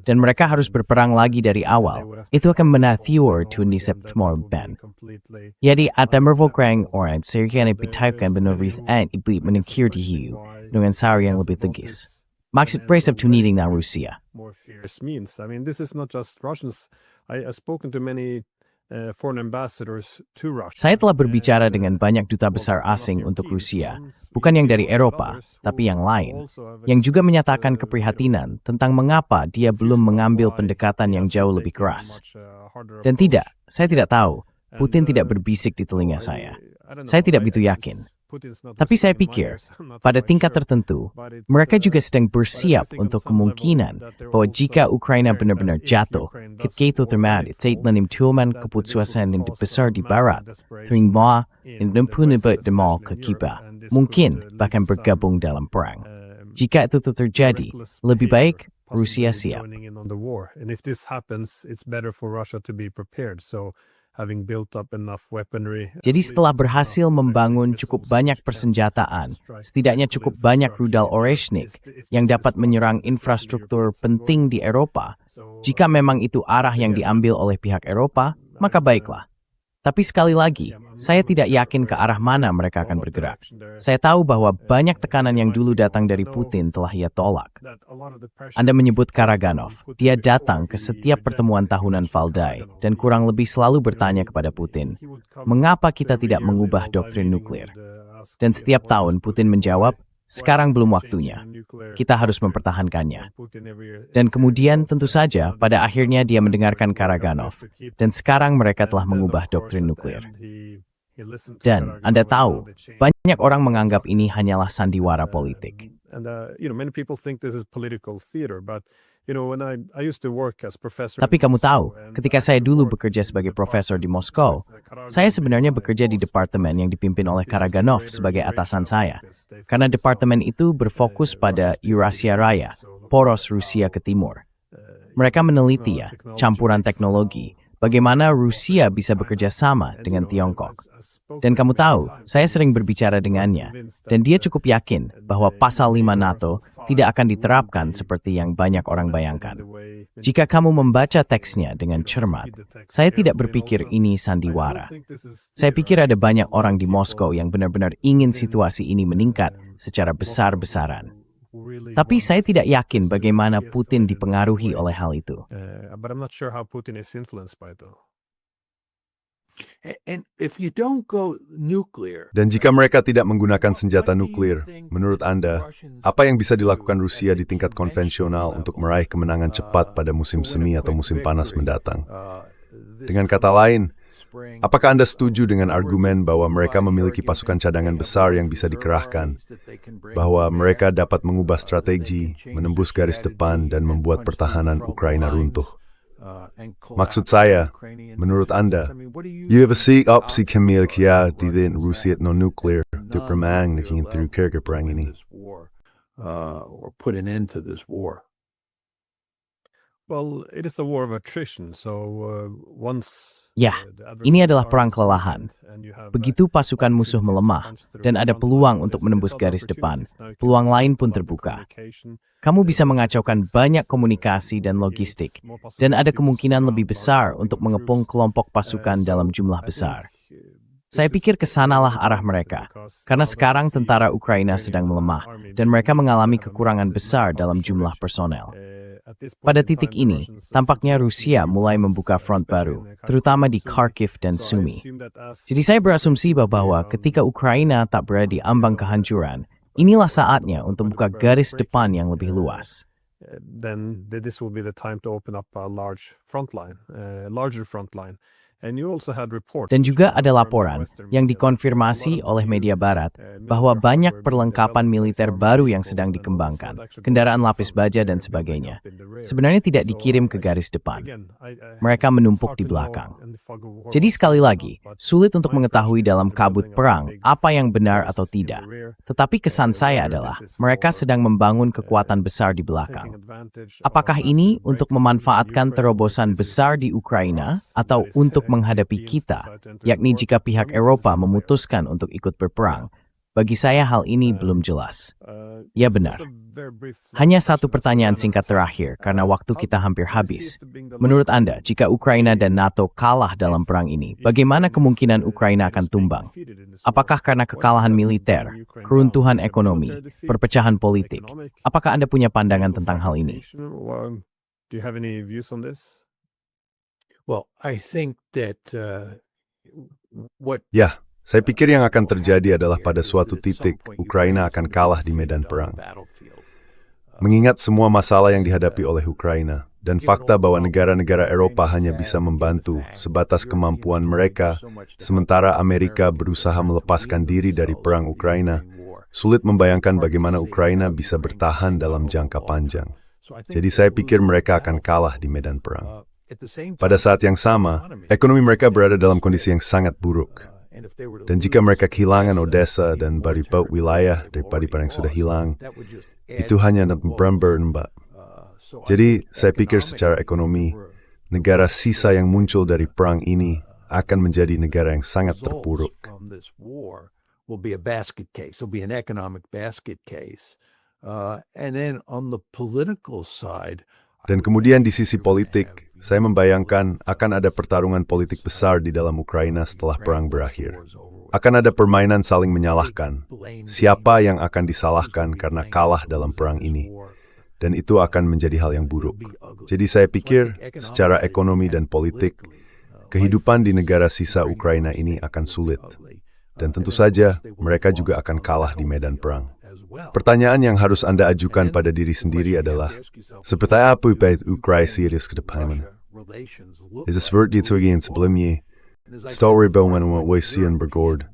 dan mereka harus berperang lagi dari awal, itu akan menafior to September ban. Jadi, ada mervokrang orang serikan bitaykan benorith and iblit menengkir di hiu dengan cara yang lebih tegas. Maksud presap tuniting na Rusia. Saya telah berbicara dengan banyak duta besar asing untuk Rusia, bukan yang dari Eropa, tapi yang lain, yang juga menyatakan keprihatinan tentang mengapa dia belum mengambil pendekatan yang jauh lebih keras. Dan tidak, saya tidak tahu, Putin tidak berbisik di telinga saya. Saya tidak begitu yakin. Tapi saya pikir, pada tingkat tertentu, mereka juga sedang bersiap untuk kemungkinan bahwa jika Ukraina benar-benar jatuh, ketika terjadi menimtuman keputusan yang besar di Barat, terima yang mempunyai demal ke kita, mungkin bahkan bergabung dalam perang. Jika itu terjadi, lebih baik Rusia siap. Jadi setelah berhasil membangun cukup banyak persenjataan, setidaknya cukup banyak rudal Oreshnik yang dapat menyerang infrastruktur penting di Eropa, jika memang itu arah yang diambil oleh pihak Eropa, maka baiklah. Tapi sekali lagi, saya tidak yakin ke arah mana mereka akan bergerak. Saya tahu bahwa banyak tekanan yang dulu datang dari Putin telah ia tolak. Anda menyebut Karaganov. Dia datang ke setiap pertemuan tahunan Valdai dan kurang lebih selalu bertanya kepada Putin, mengapa kita tidak mengubah doktrin nuklir? Dan setiap tahun Putin menjawab, sekarang belum waktunya. Kita harus mempertahankannya. Dan kemudian tentu saja pada akhirnya dia mendengarkan Karaganov. Dan sekarang mereka telah mengubah doktrin nuklir. Dan Anda tahu, banyak orang menganggap ini hanyalah sandiwara politik. Tapi kamu tahu, ketika saya dulu bekerja sebagai profesor di Moskow, saya sebenarnya bekerja di departemen yang dipimpin oleh Karaganov sebagai atasan saya. Karena departemen itu berfokus pada Eurasia Raya, poros Rusia ke timur. Mereka meneliti campuran teknologi, bagaimana Rusia bisa bekerja sama dengan Tiongkok. Dan kamu tahu, saya sering berbicara dengannya, dan dia cukup yakin bahwa pasal 5 NATO tidak akan diterapkan seperti yang banyak orang bayangkan. Jika kamu membaca teksnya dengan cermat, saya tidak berpikir ini sandiwara. Saya pikir ada banyak orang di Moskow yang benar-benar ingin situasi ini meningkat secara besar-besaran. Tapi saya tidak yakin bagaimana Putin dipengaruhi oleh hal itu. And if you don't go nuclear, Dan jika mereka tidak menggunakan senjata nuklir, menurut Anda, apa yang bisa dilakukan Rusia di tingkat konvensional untuk meraih kemenangan cepat pada musim semi atau musim panas mendatang? Dengan kata lain, apakah Anda setuju dengan argumen bahwa mereka memiliki pasukan cadangan besar yang bisa dikerahkan, bahwa mereka dapat mengubah strategi, menembus garis depan, dan membuat pertahanan Ukraina runtuh? Maksud saya, menurut Anda, you ever see opsi Kamil Kia tidak Rusia non-nuklir untuk perang ingin terukir ke perang ini? Or put an end to this war. Well, it is a war of attrition. So once Ya, ini adalah perang kelelahan. Begitu pasukan musuh melemah dan ada peluang untuk menembus garis depan, peluang lain pun terbuka. Kamu bisa mengacaukan banyak komunikasi dan logistik, dan ada kemungkinan lebih besar untuk mengepung kelompok pasukan dalam jumlah besar. Saya pikir kesanalah arah mereka, karena sekarang tentara Ukraina sedang melemah, dan mereka mengalami kekurangan besar dalam jumlah personel. Pada titik ini, tampaknya Rusia mulai membuka front baru, terutama di Kharkiv dan Sumy. Jadi saya berasumsi bahwa ketika Ukraina tak berada di ambang kehancuran, inilah saatnya untuk buka garis depan yang lebih luas. Then this will be the time to open up a larger front line. And you also had reports Dan juga ada laporan yang dikonfirmasi oleh media barat bahwa banyak perlengkapan militer baru yang sedang dikembangkan, kendaraan lapis baja dan sebagainya. Sebenarnya tidak dikirim ke garis depan. Mereka menumpuk di belakang. Jadi sekali lagi, sulit untuk mengetahui dalam kabut perang apa yang benar atau tidak. Tetapi kesan saya adalah mereka sedang membangun kekuatan besar di belakang. Apakah ini untuk memanfaatkan terobosan besar di Ukraina atau untuk menghadapi kita, yakni jika pihak Eropa memutuskan untuk ikut berperang? Bagi saya hal ini belum jelas. Ya benar. Hanya satu pertanyaan singkat terakhir, karena waktu kita hampir habis. Menurut Anda, jika Ukraina dan NATO kalah dalam perang ini, bagaimana kemungkinan Ukraina akan tumbang? Apakah karena kekalahan militer, keruntuhan ekonomi, perpecahan politik? Apakah Anda punya pandangan tentang hal ini? Do you have any views on this? Well, I think that Ya, saya pikir yang akan terjadi adalah pada suatu titik Ukraina akan kalah di medan perang. Mengingat semua masalah yang dihadapi oleh Ukraina dan fakta bahwa negara-negara Eropa hanya bisa membantu sebatas kemampuan mereka, sementara Amerika berusaha melepaskan diri dari perang Ukraina, sulit membayangkan bagaimana Ukraina bisa bertahan dalam jangka panjang. Jadi saya pikir mereka akan kalah di medan perang. Pada saat yang sama, ekonomi mereka berada dalam kondisi yang sangat buruk. Dan jika mereka kehilangan Odessa dan beberapa wilayah daripada yang sudah hilang, itu hanya mbak. Jadi, saya pikir secara ekonomi, negara sisa yang muncul dari perang ini akan menjadi negara yang sangat terpuruk. Dan kemudian di sisi politik, saya membayangkan akan ada pertarungan politik besar di dalam Ukraina setelah perang berakhir. Akan ada permainan saling menyalahkan. Siapa yang akan disalahkan karena kalah dalam perang ini? Dan itu akan menjadi hal yang buruk. Jadi saya pikir, secara ekonomi dan politik, kehidupan di negara sisa Ukraina ini akan sulit. Dan tentu saja, mereka juga akan kalah di medan perang. Pertanyaan yang harus Anda ajukan pada diri sendiri adalah, seperti apa Ukraina serius ke depan? Is it seperti itu yang sebelumnya? Story bawaan wasian bergord.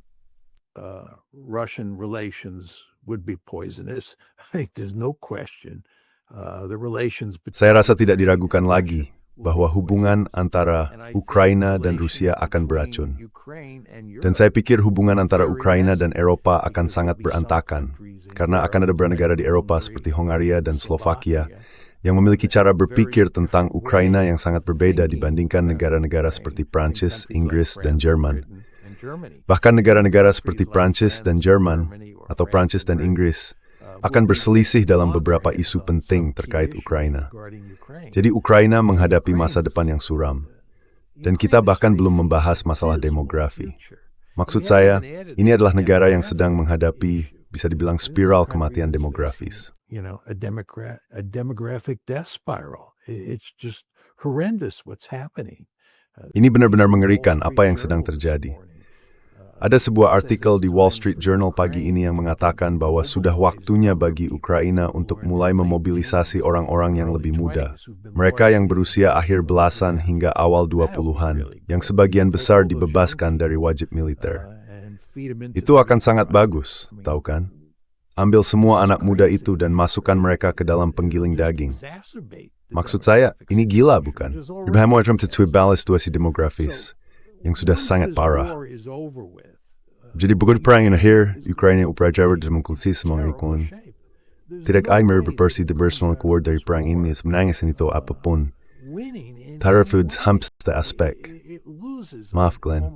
Russian relations would be poisonous. I think there's no question. The relations. Saya rasa tidak diragukan lagi bahwa hubungan antara Ukraina dan Rusia akan beracun. Dan saya pikir hubungan antara Ukraina dan Eropa akan sangat berantakan, karena akan ada beberapa negara di Eropa seperti Hongaria dan Slovakia yang memiliki cara berpikir tentang Ukraina yang sangat berbeda dibandingkan negara-negara seperti Prancis, Inggris, dan Jerman. Bahkan negara-negara seperti Prancis dan Jerman, atau Prancis dan Inggris, akan berselisih dalam beberapa isu penting terkait Ukraina. Jadi Ukraina menghadapi masa depan yang suram. Dan kita bahkan belum membahas masalah demografi. Maksud saya, ini adalah negara yang sedang menghadapi, bisa dibilang, spiral kematian demografis. A demographic death spiral. It's just horrendous what's happening. Ini benar-benar mengerikan apa yang sedang terjadi. Ada sebuah artikel di Wall Street Journal pagi ini yang mengatakan bahwa sudah waktunya bagi Ukraina untuk mulai memobilisasi orang-orang yang lebih muda. Mereka yang berusia akhir belasan hingga awal 20-an, yang sebagian besar dibebaskan dari wajib militer. Itu akan sangat bagus, tahu kan? Ambil semua anak muda itu dan masukkan mereka ke dalam penggiling daging. Maksud saya, ini gila bukan? Berbahaya dalam situasi demografis yang sudah sangat parah. Jadi begitu perang ini akhir, Ukraina uprajawa dan mengkulisi semua ikon. Tidak ada berpersi di bersama keluar dari perang ini sebenarnya senito apapun. Tarafud's hampste aspek. Maaf, Glenn.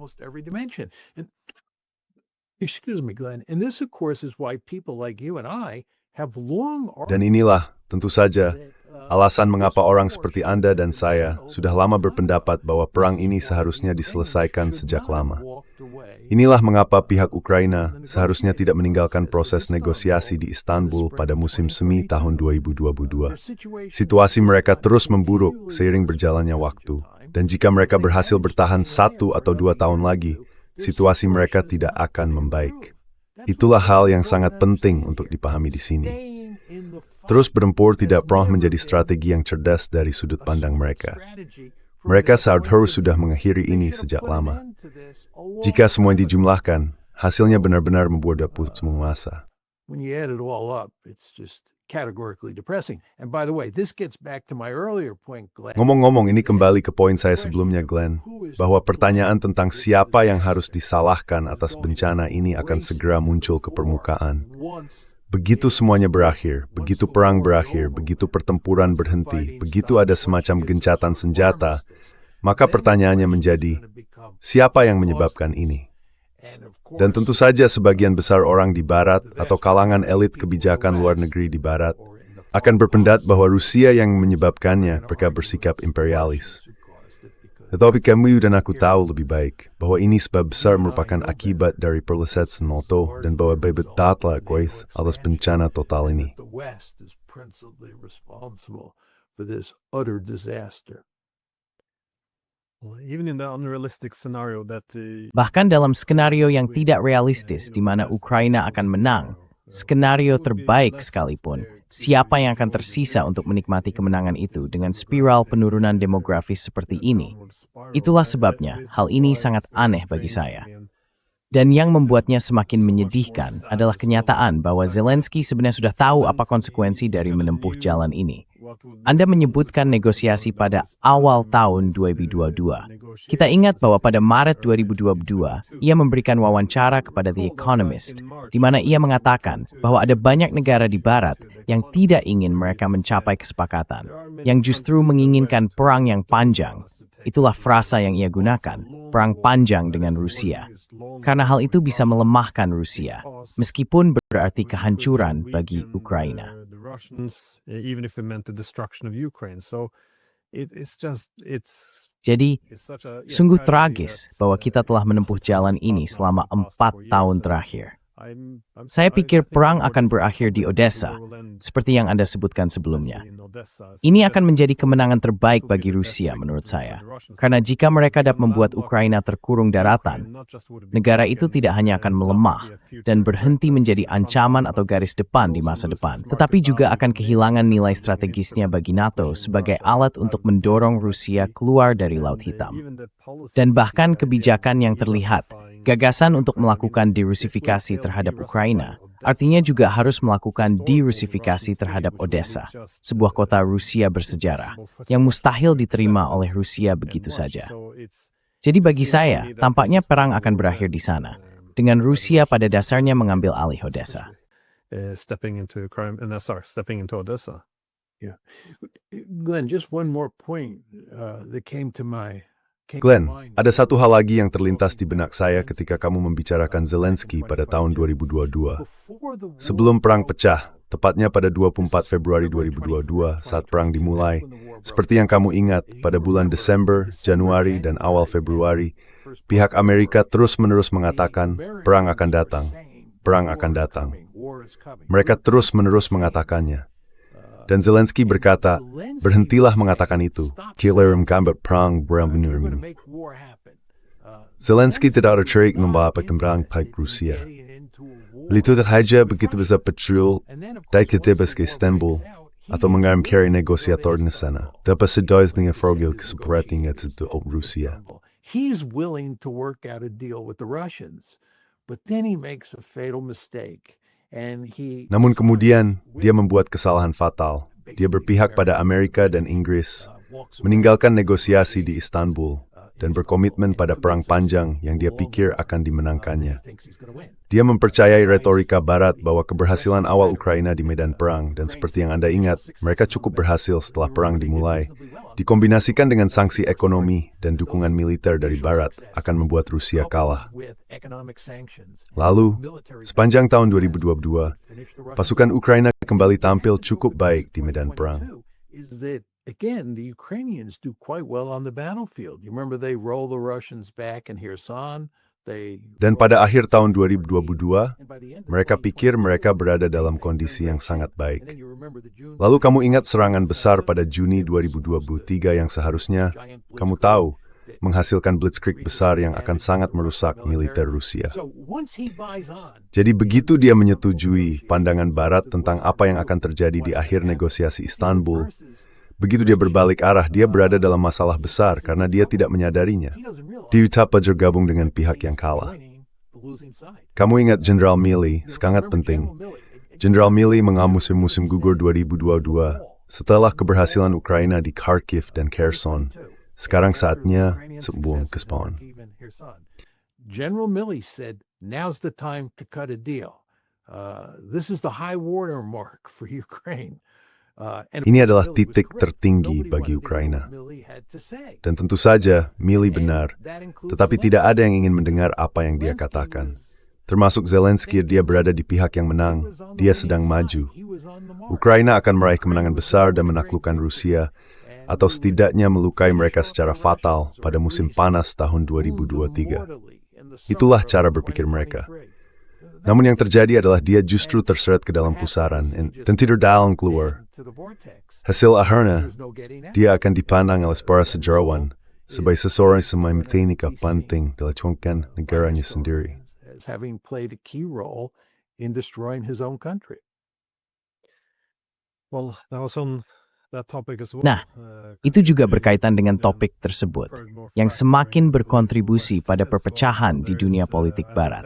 Excuse me, Glenn. And this, of course, is why people like you and I have long Dan inilah, tentu saja, alasan mengapa orang seperti Anda dan saya sudah lama berpendapat bahwa perang ini seharusnya diselesaikan sejak lama. Inilah mengapa pihak Ukraina seharusnya tidak meninggalkan proses negosiasi di Istanbul pada musim semi tahun 2022. Situasi mereka terus memburuk seiring berjalannya waktu, dan jika mereka berhasil bertahan 1 atau 2 tahun lagi, situasi mereka tidak akan membaik. Itulah hal yang sangat penting untuk dipahami di sini. Terus bertempur tidak pernah menjadi strategi yang cerdas dari sudut pandang mereka. Mereka seharusnya sudah mengakhiri ini sejak lama. Jika semua dijumlahkan, hasilnya benar-benar membuat dapur menguasa. When you add it all up, it's just categorically depressing. And by the way, this gets back to my earlier point, Glenn. Ngomong-ngomong, ini kembali ke poin saya sebelumnya, Glenn, bahwa pertanyaan tentang siapa yang harus disalahkan atas bencana ini akan segera muncul ke permukaan. Begitu semuanya berakhir, begitu perang berakhir, begitu pertempuran berhenti, begitu ada semacam gencatan senjata, maka pertanyaannya menjadi, siapa yang menyebabkan ini? Dan tentu saja sebagian besar orang di Barat atau kalangan elit kebijakan luar negeri di Barat akan berpendapat bahwa Rusia yang menyebabkannya mereka bersikap imperialis. Tetapi kamu dan aku tahu lebih baik bahwa ini sebab besar merupakan akibat dari perlesetsan NATO dan bahwa bebet tatla Graith atas bencana total ini. The West is principally responsible for this utter disaster. Even in the unrealistic scenario that Bahkan dalam skenario yang tidak realistis di mana Ukraina akan menang, skenario terbaik sekalipun, siapa yang akan tersisa untuk menikmati kemenangan itu dengan spiral penurunan demografis seperti ini? Itulah sebabnya hal ini sangat aneh bagi saya. Dan yang membuatnya semakin menyedihkan adalah kenyataan bahwa Zelensky sebenarnya sudah tahu apa konsekuensi dari menempuh jalan ini. Anda menyebutkan negosiasi pada awal tahun 2022. Kita ingat bahwa pada Maret 2022, ia memberikan wawancara kepada The Economist, di mana ia mengatakan bahwa ada banyak negara di Barat yang tidak ingin mereka mencapai kesepakatan, yang justru menginginkan perang yang panjang. Itulah frasa yang ia gunakan, perang panjang dengan Rusia. Karena hal itu bisa melemahkan Rusia, meskipun berarti kehancuran bagi Ukraina. Russians, even if it meant the destruction of Ukraine. So it's Jadi, such a sungguh tragis bahwa kita telah menempuh jalan ini selama 4 tahun terakhir. Saya pikir perang akan berakhir di Odessa, seperti yang Anda sebutkan sebelumnya. Ini akan menjadi kemenangan terbaik bagi Rusia menurut saya. Karena jika mereka dapat membuat Ukraina terkurung daratan, negara itu tidak hanya akan melemah dan berhenti menjadi ancaman atau garis depan di masa depan, tetapi juga akan kehilangan nilai strategisnya bagi NATO sebagai alat untuk mendorong Rusia keluar dari Laut Hitam. Dan bahkan kebijakan yang terlihat, gagasan untuk melakukan derusifikasi terhadap Ukraina, artinya juga harus melakukan derusifikasi terhadap Odessa, sebuah kota Rusia bersejarah, yang mustahil diterima oleh Rusia begitu saja. Jadi bagi saya, tampaknya perang akan berakhir di sana, dengan Rusia pada dasarnya mengambil alih Odessa. stepping into Odessa. Yeah. Glenn, just one more point that came to my Glenn, ada satu hal lagi yang terlintas di benak saya ketika kamu membicarakan Zelensky pada tahun 2022. Sebelum perang pecah, tepatnya pada 24 Februari 2022 saat perang dimulai, seperti yang kamu ingat, pada bulan Desember, Januari, dan awal Februari, pihak Amerika terus-menerus mengatakan, perang akan datang, perang akan datang. Mereka terus-menerus mengatakannya. Dan Zelensky berkata, berhentilah mengatakan itu. Kilerim kambat perang benar-benar. Zelensky tidak tertarik membawa perang pada Rusia. Beliau saja begitu besar petrol, dari Ketebas ke Istanbul, atau mengirim carry negosiator di sana. Dapat sedois dengan frogil kesepertinya itu Rusia. He's willing to work out a deal with the Russians, but then he makes a fatal mistake. Namun kemudian, dia membuat kesalahan fatal. Dia berpihak pada Amerika dan Inggris, meninggalkan negosiasi di Istanbul, dan berkomitmen pada perang panjang yang dia pikir akan dimenangkannya. Dia mempercayai retorika Barat bahwa keberhasilan awal Ukraina di medan perang, dan seperti yang Anda ingat, mereka cukup berhasil setelah perang dimulai, dikombinasikan dengan sanksi ekonomi dan dukungan militer dari Barat, akan membuat Rusia kalah. Lalu, sepanjang tahun 2022, pasukan Ukraina kembali tampil cukup baik di medan perang. Again, the Ukrainians do quite well on the battlefield. You remember they roll the Russians back in Kherson. Dan pada akhir tahun 2022, mereka pikir mereka berada dalam kondisi yang sangat baik. Lalu kamu ingat serangan besar pada Juni 2023 yang seharusnya, kamu tahu, menghasilkan blitzkrieg besar yang akan sangat merusak militer Rusia. Jadi begitu dia menyetujui pandangan Barat tentang apa yang akan terjadi di akhir negosiasi Istanbul, begitu dia berbalik arah, dia berada dalam masalah besar karena dia tidak menyadarinya. Dia bergabung dengan pihak yang kalah. Kamu ingat Jenderal Milley, sangat penting. Jenderal Milley mengamusi musim gugur 2022 setelah keberhasilan Ukraina di Kharkiv dan Kherson. Sekarang saatnya sebuah kesepakatan. General Milley said, now's the time to cut a deal. This is the high watermark for Ukraine. Ini adalah titik tertinggi bagi Ukraina. Dan tentu saja, Milley benar, tetapi tidak ada yang ingin mendengar apa yang dia katakan. Termasuk Zelensky, dia berada di pihak yang menang, dia sedang maju. Ukraina akan meraih kemenangan besar dan menaklukkan Rusia, atau setidaknya melukai mereka secara fatal pada musim panas tahun 2023. Itulah cara berpikir mereka. Namun yang terjadi adalah dia justru terseret ke dalam pusaran dan tidak dalam keluar. Hasil akhirnya, dia akan dipandang oleh para sejarawan sebagai seseorang yang memainkan penting dalam cuacan negaranya sendiri. Having played a key role in destroying his own country. Well, that was on that topic as well. Nah, itu juga berkaitan dengan topik tersebut, yang semakin berkontribusi pada perpecahan di dunia politik Barat.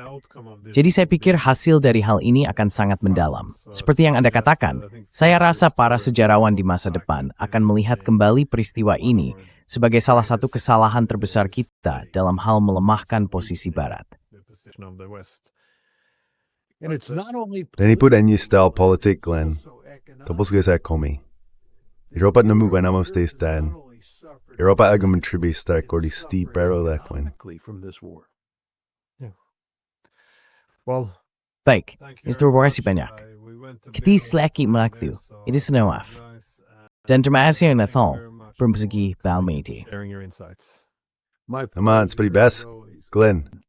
Jadi saya pikir hasil dari hal ini akan sangat mendalam. Seperti yang Anda katakan, saya rasa para sejarawan di masa depan akan melihat kembali peristiwa ini sebagai salah satu kesalahan terbesar kita dalam hal melemahkan posisi Barat. Dan itu dan style politik, Glenn. Tapos saya komi. Eropa nemu nama stage dan Eropa agak mentribi secara kondisi berolakwan. Baik, Mr. Terima kasih banyak. Kita selagi melaktu, itu senawaf. Dan terima kasih yang datang bersegi Balmedi. Aman, seperti biasa, Glenn.